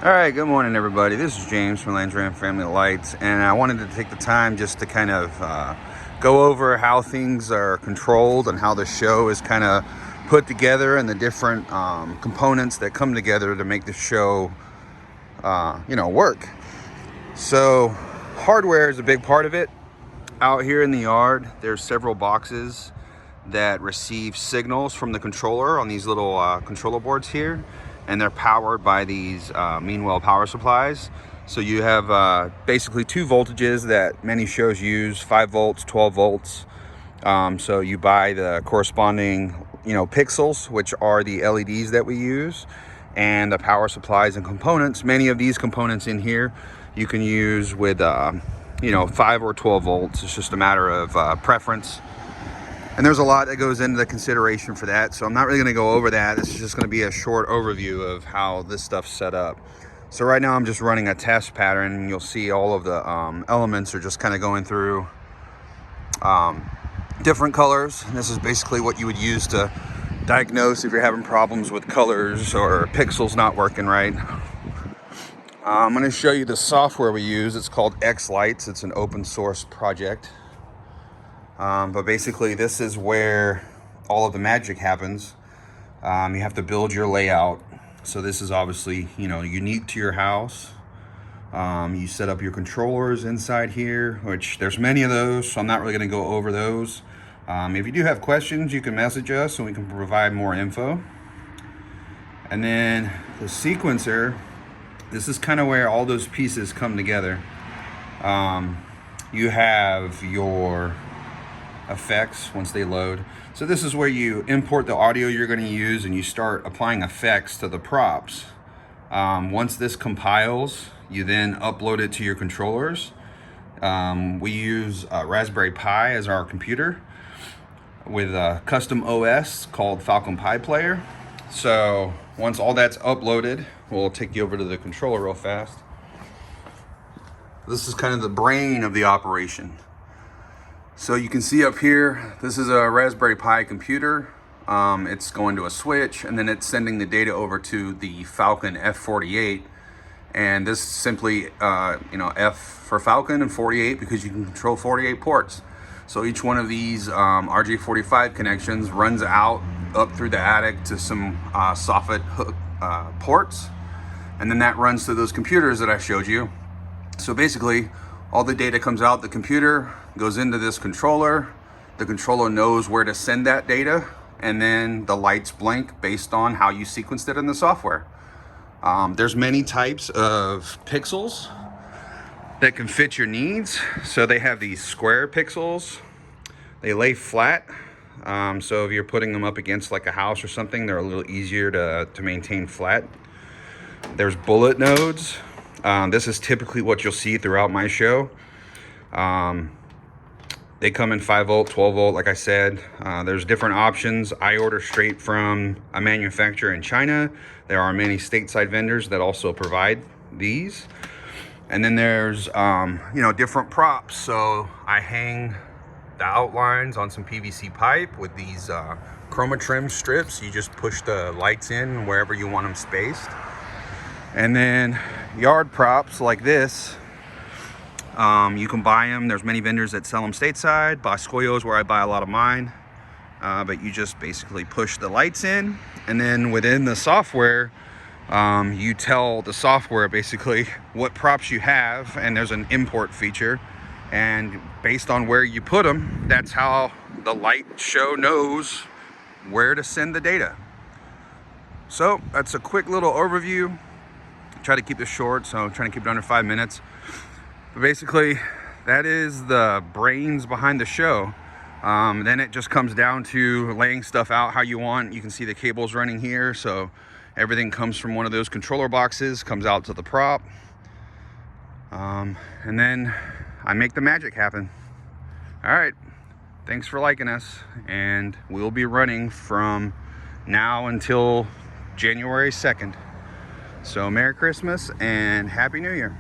All right, good morning, everybody. This is James from Languirand Family Lights, and I wanted to take the time just to kind of go over how things are controlled and how the show is kind of put together and the different components that come together to make the show, work. So, hardware is a big part of it. Out here in the yard, there's several boxes that receive signals from the controller on these little controller boards here, and they're powered by these Meanwell power supplies. So you have basically two voltages that many shows use: 5 volts, 12 volts. So you buy the corresponding pixels, which are the LEDs that we use, and the power supplies and components. Many of these components in here you can use with 5 or 12 volts. It's just a matter of preference. And there's a lot that goes into the consideration for that, so I'm not really going to go over that. This is just going to be a short overview of how this stuff's set up. So right now I'm just running a test pattern, and you'll see all of the elements are just kind of going through different colors. And this is basically what you would use to diagnose if you're having problems with colors or pixels not working right. I'm going to show you the software we use. It's called X Lights. It's an open source project. But basically this is where all of the magic happens. You have to build your layout. So this is obviously, unique to your house. You set up your controllers inside here, which there's many of those, so I'm not really going to go over those. If you do have questions, you can message us and we can provide more info. And then the sequencer, this is kind of where all those pieces come together. You have your effects once they load. So this is where you import the audio you're going to use and you start applying effects to the props. Once this compiles, you then upload it to your controllers. We use a Raspberry Pi as our computer with a custom OS called Falcon Pi Player. So once all that's uploaded, we'll take you over to the controller real fast. This is kind of the brain of the operation. So you can see up here, this is a Raspberry Pi computer. It's going to a switch, and then it's sending the data over to the Falcon F48. And this is simply, F for Falcon and 48 because you can control 48 ports. So each one of these RJ45 connections runs out up through the attic to some soffit hook ports. And then that runs to those computers that I showed you. So basically, all the data comes out the computer, goes into this controller. The controller knows where to send that data, and then the lights blink based on how you sequenced it in the software. There's many types of pixels that can fit your needs. So they have these square pixels. They lay flat. So if you're putting them up against like a house or something, they're a little easier to maintain flat. There's bullet nodes. This is typically what you'll see throughout my show. They come in 5 volt, 12 volt, like I said. There's different options. I order straight from a manufacturer in China. There are many stateside vendors that also provide these. And then there's, different props. So I hang the outlines on some PVC pipe with these chroma trim strips. You just push the lights in wherever you want them spaced. And then yard props like this, you can buy them. There's many vendors that sell them stateside. Boscoyo is where I buy a lot of mine. But you just basically push the lights in, and then within the software, you tell the software basically what props you have, and there's an import feature. And based on where you put them, that's how the light show knows where to send the data. So that's a quick little overview. Try to keep this short, so I'm trying to keep it under 5 minutes. But basically, that is the brains behind the show. Then it just comes down to laying stuff out how you want. You can see the cables running here, so everything comes from one of those controller boxes, comes out to the prop. And then I make the magic happen. All right, thanks for liking us, and we'll be running from now until January 2nd. So Merry Christmas and Happy New Year.